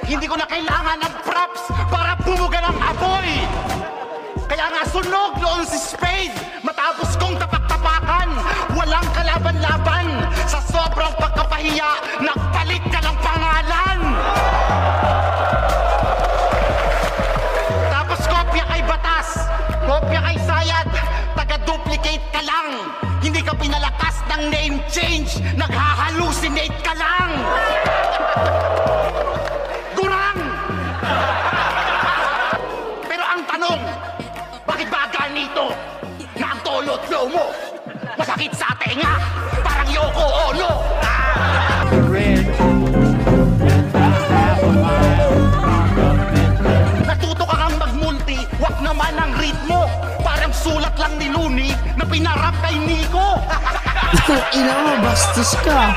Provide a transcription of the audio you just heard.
Hindi ko na kailangan ng props para bumuga ng apoy. Kaya nga sunog noon si Spade matapos kong tapak-tapakan. Walang kalaban-laban. Sa sobrang pagkapahiya, nagpalit ka ng pangalan. Tapos kopya kay batas, kopya kay sayad, taga-duplicate ka lang. Hindi ka pinalakas ng name change, naghahalucinate ka lang. Gurang! Pero ang tanong, bakit ba ganito na ang tolot flow mo? Masakit sa tenga, parang Yoko Ono. Natuto ka kang magmulti, wag naman ang ritmo. Parang sulat lang ni Looney na pinarap kay Nico. Ina mo, bastos ka.